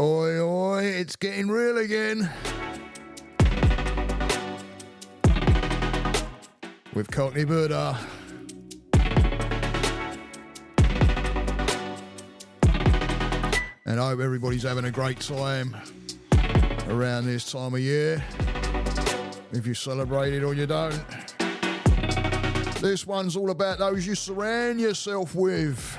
Oi, oi, it's getting real again. With Cockney Buddha. And I hope everybody's having a great time around this time of year. If you celebrate it or you don't. This one's all about those you surround yourself with.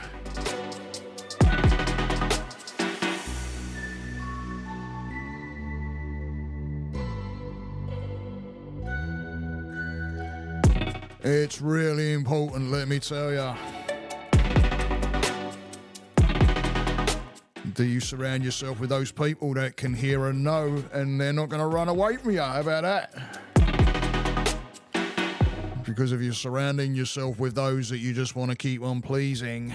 It's really important, let me tell you. Do you surround yourself with those people that can hear a no and they're not going to run away from you? How about that? Because if you're surrounding yourself with those that you just want to keep on pleasing,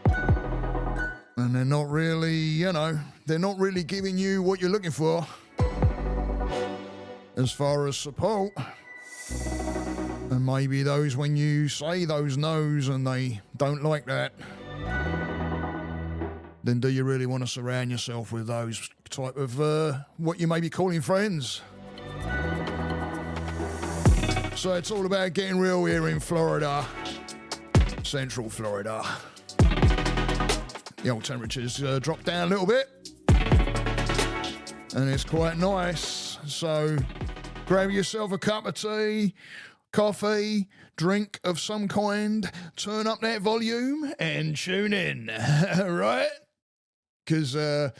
and they're not really, they're not really giving you what you're looking for as far as support. And maybe those when you say those no's and they don't like that, then do you really want to surround yourself with those type of what you may be calling friends? So it's all about getting real here in Florida, Central Florida. The old temperatures dropped down a little bit, and it's quite nice. So grab yourself a cup of tea, coffee, drink of some kind, turn up that volume and tune in, right? Because, who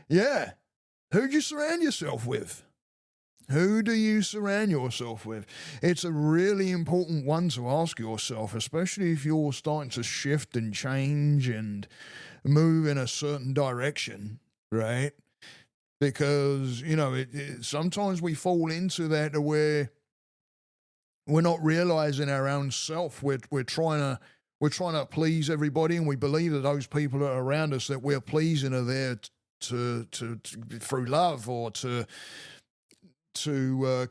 do you surround yourself with? Who do you surround yourself with? It's a really important one to ask yourself, especially if you're starting to shift and change and move in a certain direction, right? Because, sometimes we fall into that where we're not realizing our own self. We're trying to please everybody, and we believe that those people that are around us that we're pleasing are there to through love or to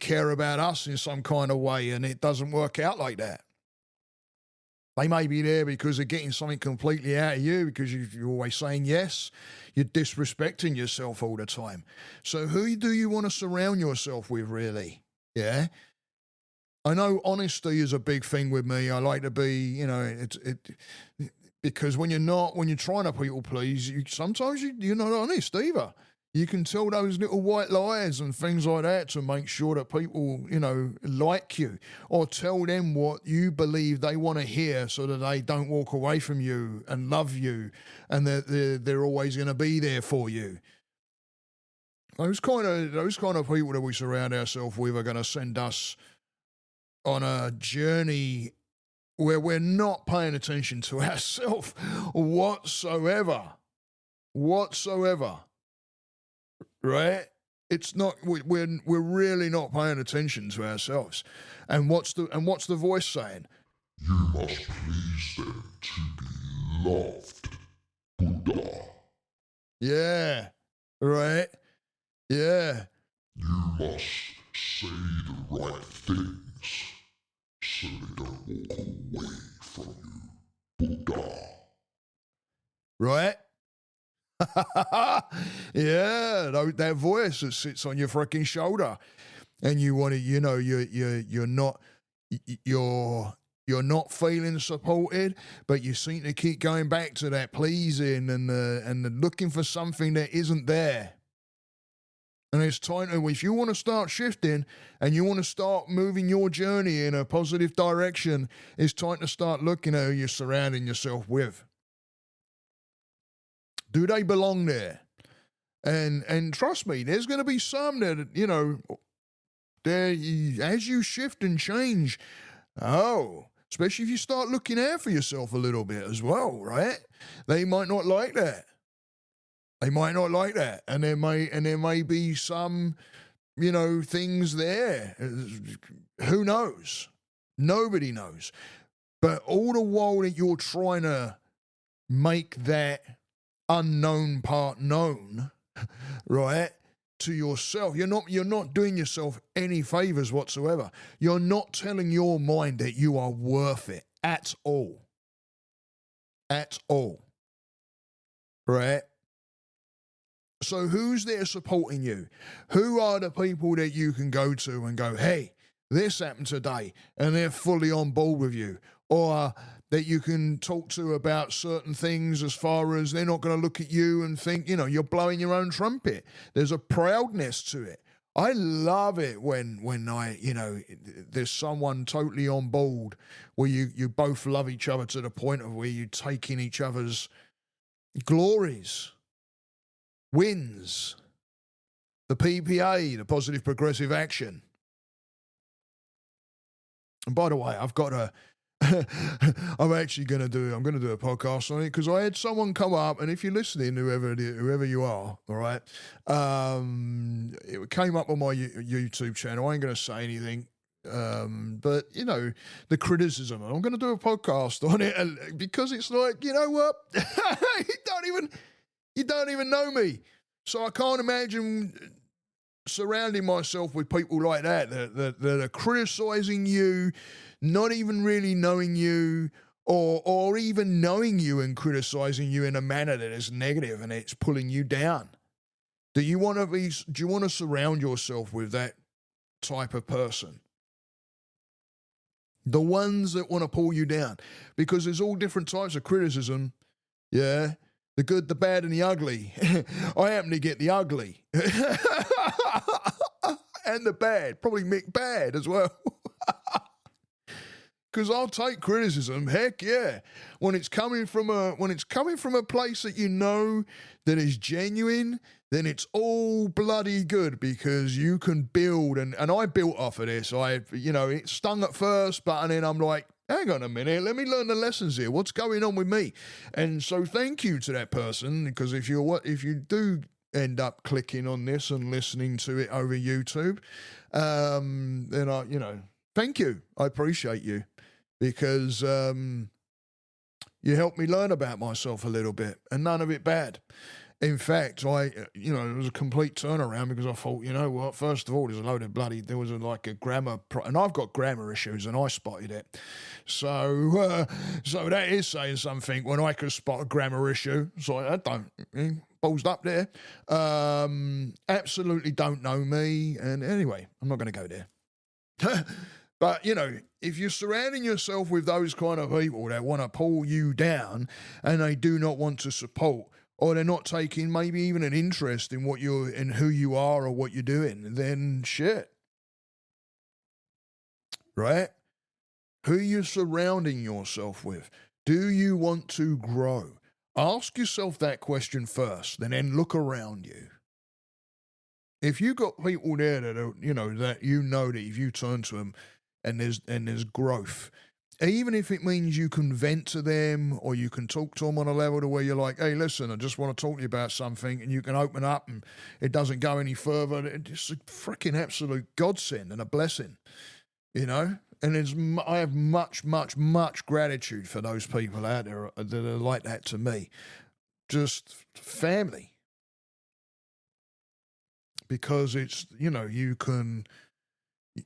care about us in some kind of way, and it doesn't work out like that. They may be there because they're getting something completely out of you because you're always saying yes. You're disrespecting yourself all the time. So who do you want to surround yourself with, really? Yeah. I know honesty is a big thing with me. I like to be, because when you're trying to people please, sometimes you're not honest either. You can tell those little white lies and things like that to make sure that people, like you, or tell them what you believe they want to hear so that they don't walk away from you and love you and they're always going to be there for you. Those kind of people that we surround ourselves with are going to send us on a journey where we're not paying attention to ourselves whatsoever. Right? It's not. We're really not paying attention to ourselves. And what's the voice saying? You must please them to be loved, Buddha. Yeah. Right. Yeah. You must say the right things so they don't walk away from you, Buddha. Right. Yeah, that voice that sits on your freaking shoulder, and you want to, you're not feeling supported, but you seem to keep going back to that pleasing and the looking for something that isn't there. And it's time to, if you want to start shifting and you want to start moving your journey in a positive direction, it's time to start looking at who you're surrounding yourself with. Do they belong there? And trust me, there's going to be some that, as you shift and change, especially if you start looking out for yourself a little bit as well, right? They might not like that. And there may be some, things there. Who knows? Nobody knows. But all the while that you're trying to make that unknown part known, right, to yourself, you're not doing yourself any favors whatsoever. You're not telling your mind that you are worth it at all. Right? So who's there supporting you? Who are the people that you can go to and go, hey, this happened today, and they're fully on board with you? Or that you can talk to about certain things as far as they're not going to look at you and think, you're blowing your own trumpet. There's a proudness to it. I love it when there's someone totally on board where you both love each other to the point of where you take in each other's glories, wins, the PPA, the positive progressive action. And by the way, I'm going to do a podcast on it because I had someone come up, and if you're listening, whoever you are, all right, it came up on my YouTube channel. I ain't going to say anything, but the criticism. I'm going to do a podcast on it, and because it's like, you know what, you don't even know me, so I can't imagine surrounding myself with people like that are criticizing you, not even really knowing you, or even knowing you and criticizing you in a manner that is negative and it's pulling you down. Do you want to surround yourself with that type of person? The ones that want to pull you down, because there's all different types of criticism. Yeah. The good, the bad, and the ugly. I happen to get the ugly. And the bad. Probably Mick Bad as well. Because I'll take criticism. Heck yeah. When it's coming from a place that you know that is genuine, then it's all bloody good because you can build. And I built off of this. It stung at first, but then I'm like, hang on a minute, let me learn the lessons here. What's going on with me? And so thank you to that person, because if you do end up clicking on this and listening to it over YouTube, then thank you. I appreciate you, because you helped me learn about myself a little bit, and none of it bad. In fact, it was a complete turnaround, because I thought, you know what, first of all, there was a grammar, and I've got grammar issues, and I spotted it. So that is saying something when I could spot a grammar issue. So I balls up there. Absolutely don't know me. And anyway, I'm not going to go there. But, if you're surrounding yourself with those kind of people that want to pull you down and they do not want to support, or they're not taking maybe even an interest in who you are or what you're doing, then shit. Right? Who are you surrounding yourself with? Do you want to grow? Ask yourself that question first, and then look around you. If you got people there that are, that if you turn to them and there's growth, even if it means you can vent to them or you can talk to them on a level to where you're like, hey, listen, I just want to talk to you about something, and you can open up and it doesn't go any further. It's a freaking absolute godsend and a blessing, And I have much, much, much gratitude for those people out there that are like that to me. Just family. Because it's,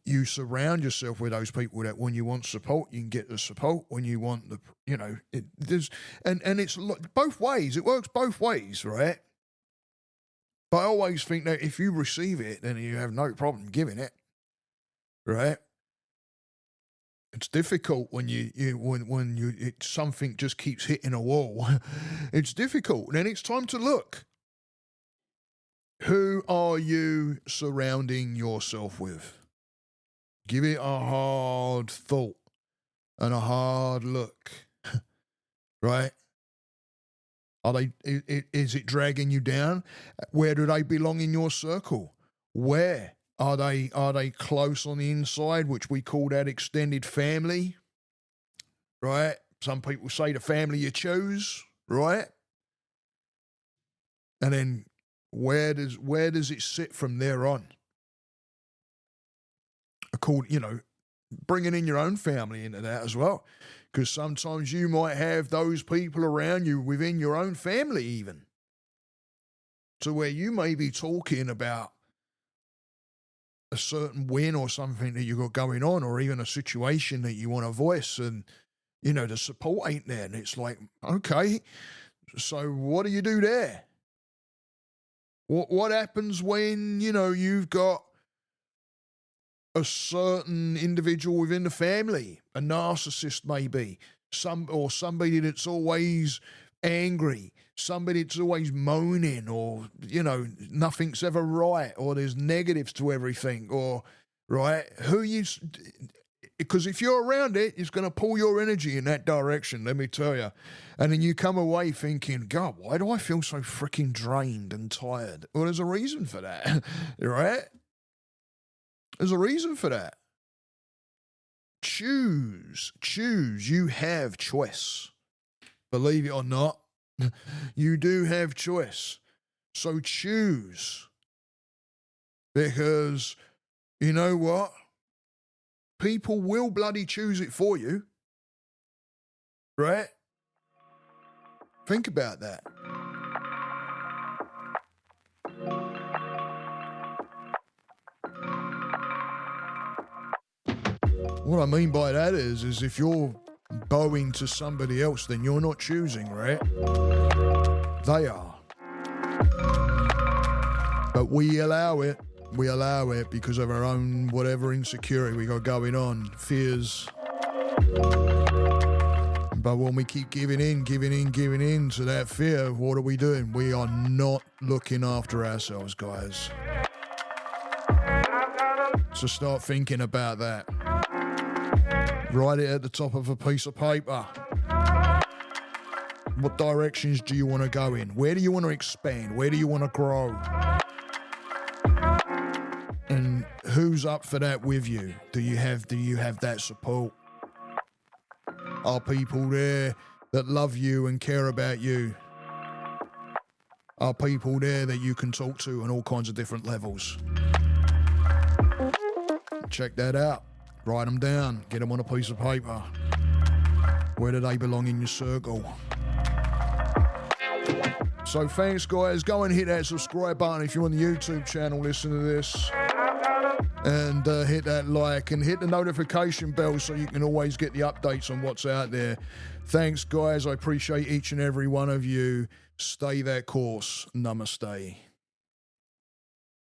you surround yourself with those people that when you want support, you can get the support. When you want and it's both ways. It works both ways, right? But I always think that if you receive it, then you have no problem giving it, right? It's difficult when something just keeps hitting a wall. It's difficult. Then it's time to look. Who are you surrounding yourself with? Give it a hard thought and a hard look, right? Is it dragging you down? Where do they belong in your circle? Where? Are they close on the inside, which we call that extended family, right? Some people say the family you choose, right? And then where does it sit from there on? Bringing in your own family into that as well, because sometimes you might have those people around you within your own family even, to where you may be talking about a certain win or something that you got going on, or even a situation that you want to voice, and the support ain't there, and it's like, okay, so what do you do there? What happens when, you've got a certain individual within the family, a narcissist maybe, somebody that's always angry, somebody that's always moaning, or, nothing's ever right, or there's negatives to everything, or, right? Because if you're around it, it's going to pull your energy in that direction, let me tell you. And then you come away thinking, God, why do I feel so freaking drained and tired? Well, there's a reason for that, right? There's a reason for that. Choose. You have choice. Believe it or not, you do have choice. So choose. Because you know what? People will bloody choose it for you. Right? Think about that. What I mean by that is if you're bowing to somebody else, then you're not choosing, right? They are. But we allow it. We allow it because of our own whatever insecurity we got going on, fears. But when we keep giving in to that fear, what are we doing? We are not looking after ourselves, guys. So start thinking about that. Write it at the top of a piece of paper. What directions do you want to go in? Where do you want to expand? Where do you want to grow? And who's up for that with you? Do you have that support? Are people there that love you and care about you? Are people there that you can talk to on all kinds of different levels? Check that out. Write them down. Get them on a piece of paper. Where do they belong in your circle? So thanks, guys. Go and hit that subscribe button if you're on the YouTube channel. Listen to this. And hit that like and hit the notification bell so you can always get the updates on what's out there. Thanks, guys. I appreciate each and every one of you. Stay that course. Namaste.